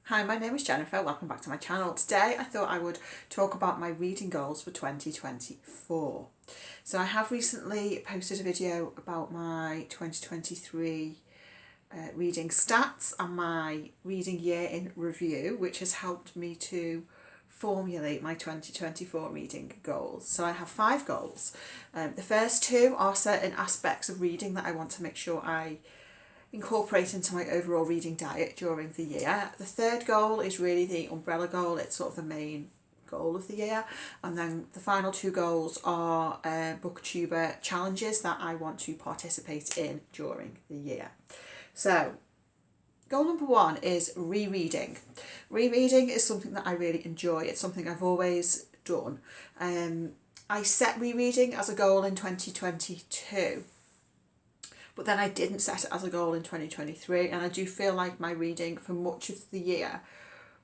Hi, my name is Jennifer. Welcome back to my channel. Today I thought I would talk about my reading goals for 2024. So I have recently posted a video about my 2023 reading stats and my reading year in review, which has helped me to formulate my 2024 reading goals. So I have 5 goals. The first 2 are certain aspects of reading that I want to make sure I incorporate into my overall reading diet during the year. The third goal is really the umbrella goal. It's sort of the main goal of the year. And then the final 2 goals are booktuber challenges that I want to participate in during the year. So goal number 1 is rereading. Rereading is something that I really enjoy. It's something I've always done. I set rereading as a goal in 2022. But then I didn't set it as a goal in 2023, and I do feel like my reading for much of the year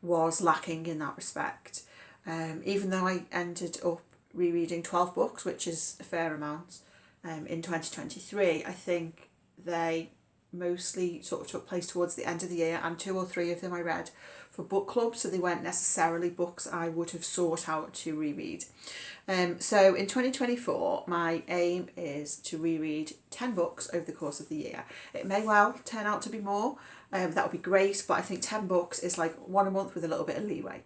was lacking in that respect. Even though I ended up rereading 12 books, which is a fair amount, in 2023, I think they mostly sort of took place towards the end of the year, and 2 or 3 of them I read for book club, so they weren't necessarily books I would have sought out to reread. So in 2024, my aim is to reread 10 books over the course of the year. It may well turn out to be more, that would be great, but I think 10 books is like 1 a month with a little bit of leeway.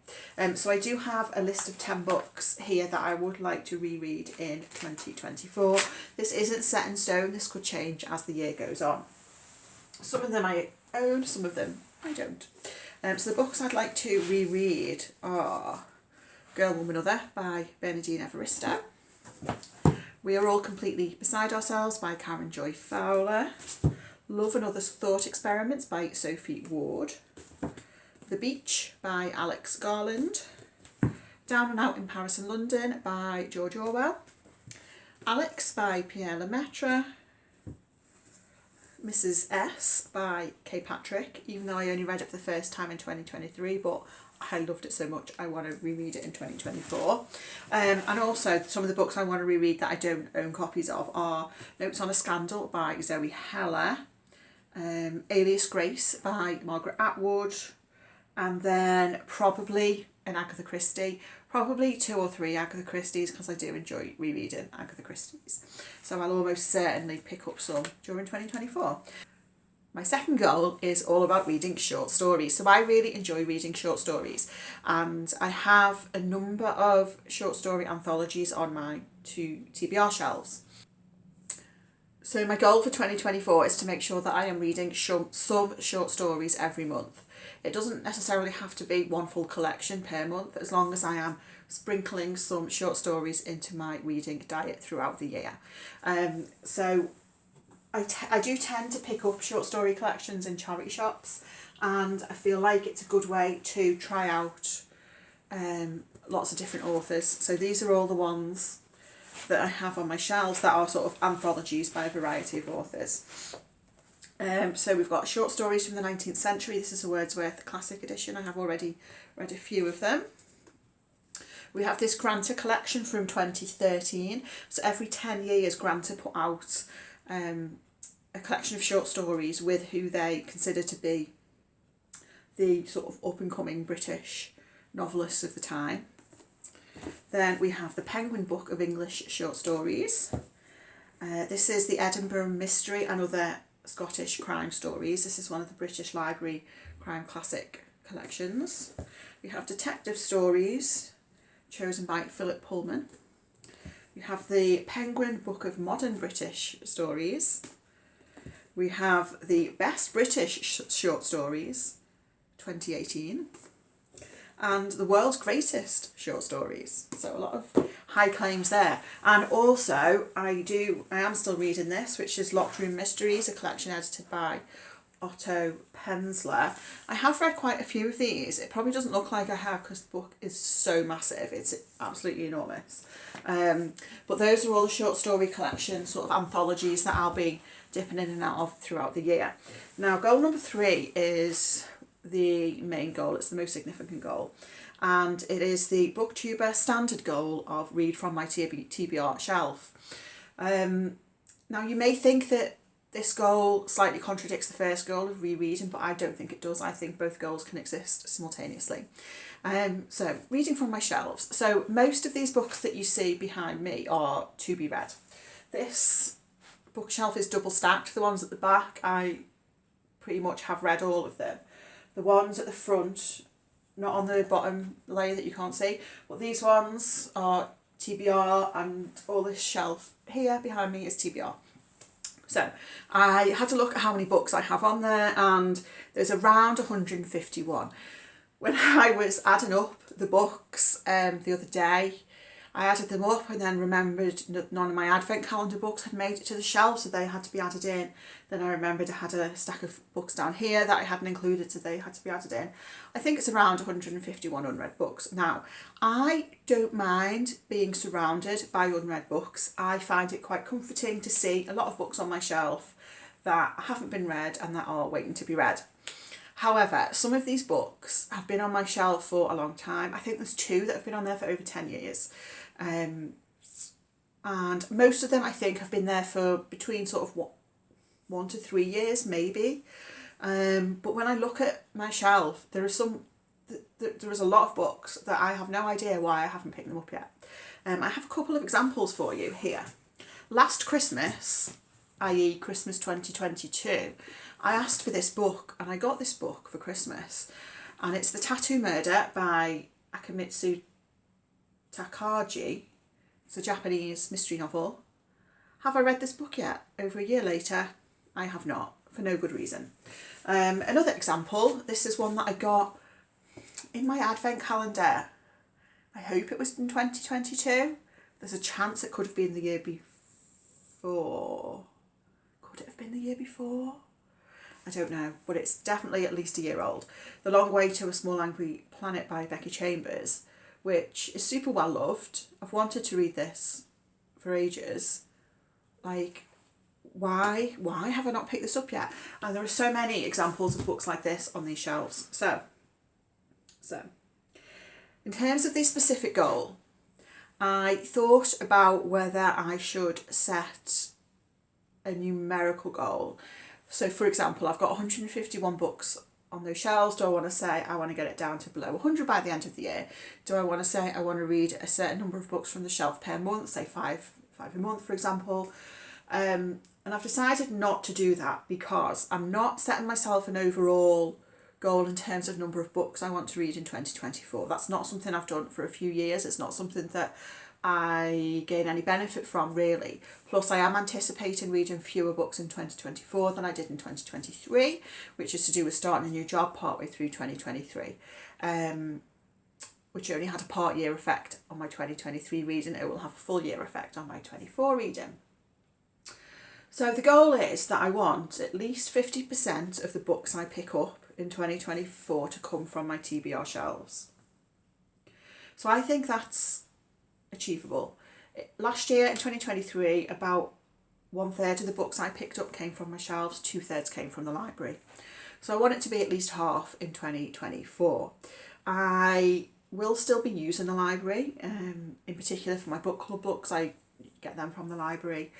So I do have a list of 10 books here that I would like to reread in 2024. This isn't set in stone, this could change as the year goes on. Some of them I own, some of them I don't. So the books I'd like to reread are Girl, Woman, Other by Bernardine Evaristo, We Are All Completely Beside Ourselves by Karen Joy Fowler, Love and Other Thought Experiments by Sophie Ward, The Beach by Alex Garland, Down and Out in Paris and London by George Orwell, Alex by Pierre Lemaitre, Mrs. S by Kay Patrick, even though I only read it for the first time in 2023, but I loved it so much I want to reread it in 2024. And also some of the books I want to reread that I don't own copies of are Notes on a Scandal by Zoe Heller, Alias Grace by Margaret Atwood, and then probably an Agatha Christie, probably 2 or 3 Agatha Christies, because I do enjoy rereading Agatha Christies. So I'll almost certainly pick up some during 2024. My second goal is all about reading short stories. So I really enjoy reading short stories, and I have a number of short story anthologies on my 2 TBR shelves. So my goal for 2024 is to make sure that I am reading some short stories every month. It doesn't necessarily have to be one full collection per month, as long as I am sprinkling some short stories into my reading diet throughout the year. So I do tend to pick up short story collections in charity shops, and I feel like it's a good way to try out lots of different authors. So these are all the ones that I have on my shelves that are sort of anthologies by a variety of authors. So we've got short stories from the 19th century. This is a Wordsworth Classic Edition. I have already read a few of them. We have this Granta collection from 2013. So every 10 years Granta put out a collection of short stories with who they consider to be the sort of up-and-coming British novelists of the time. Then we have the Penguin Book of English Short Stories. This is the Edinburgh Mystery and Other Scottish Crime Stories. This is one of the British Library Crime Classic collections. We have Detective Stories, chosen by Philip Pullman. We have the Penguin Book of Modern British Stories. We have the Best British Short Stories, 2018. And the World's Greatest Short Stories. So a lot of high claims there. And also, I am still reading this, which is Locked Room Mysteries, a collection edited by Otto Penzler. I have read quite a few of these. It probably doesn't look like I have because the book is so massive. It's absolutely enormous. But those are all the short story collection sort of anthologies that I'll be dipping in and out of throughout the year. Now, goal number 3 is the main goal. It's the most significant goal, and it is the booktuber standard goal of read from my TBR shelf. Now you may think that this goal slightly contradicts the first goal of rereading, but I don't think it does. I think both goals can exist simultaneously. So reading from my shelves. So most of these books that you see behind me are to be read. This bookshelf is double stacked. The ones at the back, I pretty much have read all of them. The ones at the front, not on the bottom layer that you can't see, but these ones are TBR, and all this shelf here behind me is TBR. So I had to look at how many books I have on there, and there's around 151. When I was adding up the books the other day, I added them up and then remembered none of my advent calendar books had made it to the shelf, so they had to be added in. Then I remembered I had a stack of books down here that I hadn't included, so they had to be added in. I think it's around 151 unread books. Now, I don't mind being surrounded by unread books. I find it quite comforting to see a lot of books on my shelf that haven't been read and that are waiting to be read. However, some of these books have been on my shelf for a long time. I think there's 2 that have been on there for over 10 years. And most of them, I think, have been there for between sort of 1 to 3 years, maybe. But when I look at my shelf, there is a lot of books that I have no idea why I haven't picked them up yet. I have a couple of examples for you here. Last Christmas, i.e. Christmas 2022, I asked for this book, and I got this book for Christmas, and it's The Tattoo Murder by Akamitsu Takagi. It's a Japanese mystery novel. Have I read this book yet? Over a year later, I have not, for no good reason. Another example, this is one that I got in my advent calendar. I hope it was in 2022. There's a chance it could have been the year before. Could it have been the year before? I don't know, but it's definitely at least a year old. The Long Way to a Small Angry Planet by Becky Chambers, which is super well loved. I've wanted to read this for ages. Like, why have I not picked this up yet? And there are so many examples of books like this on these shelves. So in terms of this specific goal, I thought about whether I should set a numerical goal. So for example, I've got 151 books on those shelves. Do I want to say I want to get it down to below 100 by the end of the year? Do I want to say I want to read a certain number of books from the shelf per month, say five a month, for example? And I've decided not to do that because I'm not setting myself an overall goal in terms of number of books I want to read in 2024. That's not something I've done for a few years. It's not something that I gain any benefit from, really. Plus, I am anticipating reading fewer books in 2024 than I did in 2023, which is to do with starting a new job partway through 2023, which only had a part year effect on my 2023 reading. It will have a full year effect on my 24 reading. So the goal is that I want at least 50% of the books I pick up in 2024 to come from my TBR shelves. So I think that's achievable. Last year in 2023, about 1/3 of the books I picked up came from my shelves, 2/3 came from the library. So I want it to be at least half in 2024. I will still be using the library, in particular for my book club books. I get them from the library.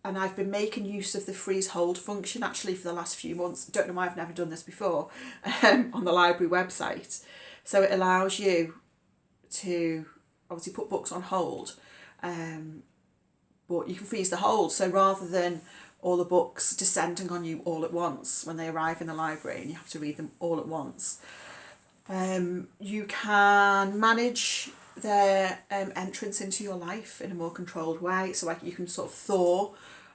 And I've been making use of the freeze hold function actually for the last few months. Don't know why I've never done this before, on the library website. So it allows you to obviously put books on hold, but you can freeze the hold. So rather than all the books descending on you all at once when they arrive in the library and you have to read them all at once, you can manage their entrance into your life in a more controlled way. So you can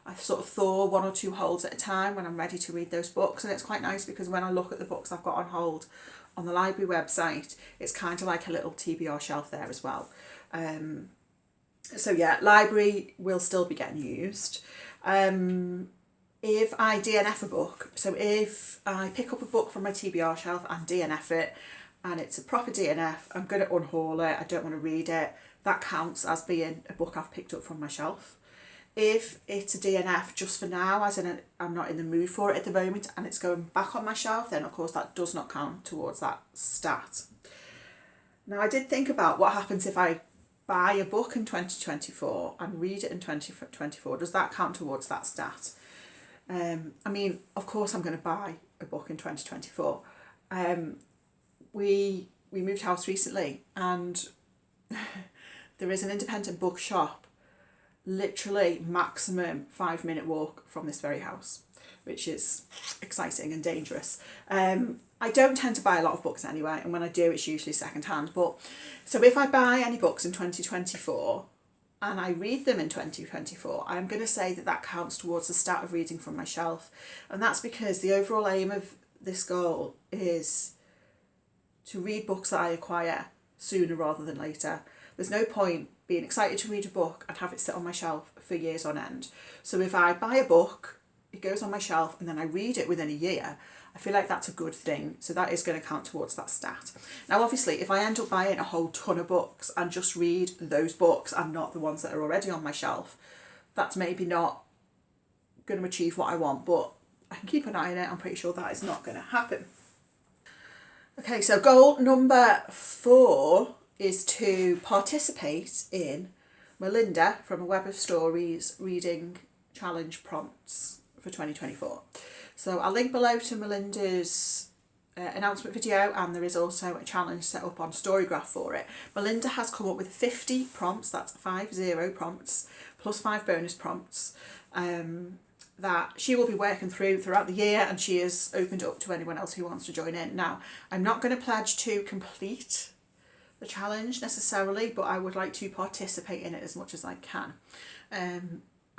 I thaw 1 or 2 holds at a time when I'm ready to read those books, and it's quite nice because when I look at the books I've got on hold on the library website, it's kind of like a little TBR shelf there as well. So yeah, library will still be getting used. If I DNF a book, so if I pick up a book from my TBR shelf and DNF it, and it's a proper DNF, I'm going to unhaul it, I don't want to read it, that counts as being a book I've picked up from my shelf. If it's a DNF just for now, as in I'm not in the mood for it at the moment, and it's going back on my shelf, then of course that does not count towards that stat. Now I did think about what happens if I buy a book in 2024 and read it in 2024, does that count towards that stat? I mean, of course I'm going to buy a book in 2024. We moved house recently, and there is an independent bookshop literally maximum 5-minute walk from this very house, which is exciting and dangerous. I don't tend to buy a lot of books anyway, and when I do, it's usually second hand. But so if I buy any books in 2024 and I read them in 2024, I'm going to say that that counts towards the stat of reading from my shelf. And that's because the overall aim of this goal is to read books that I acquire sooner rather than later. There's no point being excited to read a book and have it sit on my shelf for years on end. So if I buy a book, it goes on my shelf, and then I read it within a year, I feel like that's a good thing. So that is going to count towards that stat. Now, obviously, if I end up buying a whole ton of books and just read those books and not the ones that are already on my shelf, that's maybe not going to achieve what I want, but I can keep an eye on it. I'm pretty sure that is not going to happen. Okay, so goal number 4 is to participate in Melinda from a Web of Stories reading challenge prompts for 2024. So I'll link below to Melinda's announcement video, and there is also a challenge set up on StoryGraph for it. Melinda has come up with 50 prompts, that's 50 prompts, plus 5 bonus prompts, that she will be working throughout the year, and she is opened up to anyone else who wants to join in. Now, I'm not going to pledge to complete the challenge necessarily, but I would like to participate in it as much as I can.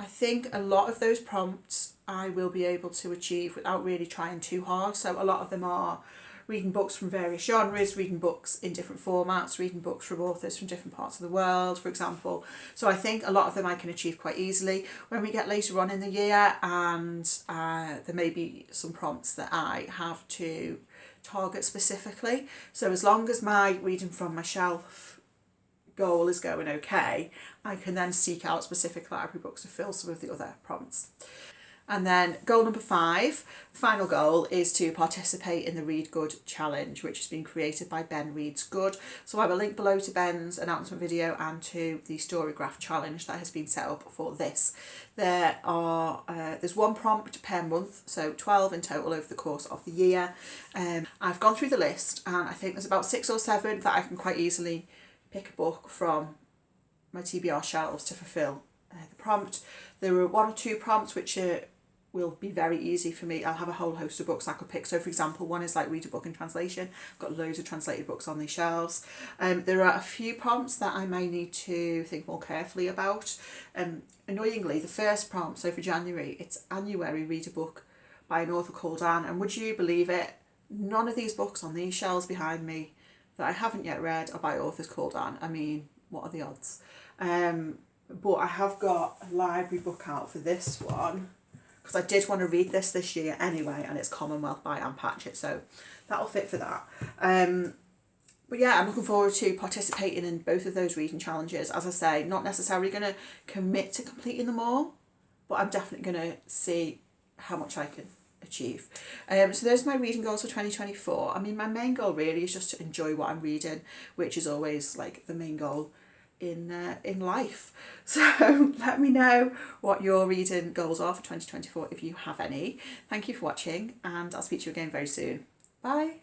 I think a lot of those prompts I will be able to achieve without really trying too hard. So a lot of them are reading books from various genres, reading books in different formats, reading books from authors from different parts of the world, for example. So I think a lot of them I can achieve quite easily. When we get later on in the year, and there may be some prompts that I have to target specifically. So as long as my reading from my shelf goal is going okay, I can then seek out specific library books to fill some of the other prompts. And then goal number 5, the final goal, is to participate in the Read Good challenge, which has been created by Ben Reads Good. So I will link below to Ben's announcement video and to the StoryGraph challenge that has been set up for this. There's 1 prompt per month, so 12 in total over the course of the year. I've gone through the list, and I think there's about 6 or 7 that I can quite easily pick a book from my TBR shelves to fulfill the prompt. There are 1 or 2 prompts which will be very easy for me. I'll have a whole host of books I could pick. So for example, one is like read a book in translation. I've got loads of translated books on these shelves. There are a few prompts that I may need to think more carefully about. Annoyingly, the first prompt, so for January, it's Annuary, read a book by an author called Anne. And would you believe it? None of these books on these shelves behind me that I haven't yet read are by authors called Anne. I mean, what are the odds? But I have got a library book out for this one, because I did want to read this year anyway, and it's Commonwealth by Anne Patchett, so that'll fit for that. But yeah, I'm looking forward to participating in both of those reading challenges. As I say, not necessarily going to commit to completing them all, but I'm definitely going to see how much I can achieve. So those are my reading goals for 2024. I mean, my main goal really is just to enjoy what I'm reading, which is always like the main goal in life. So let me know what your reading goals are for 2024 if you have any. Thank you for watching, and I'll speak to you again very soon. Bye.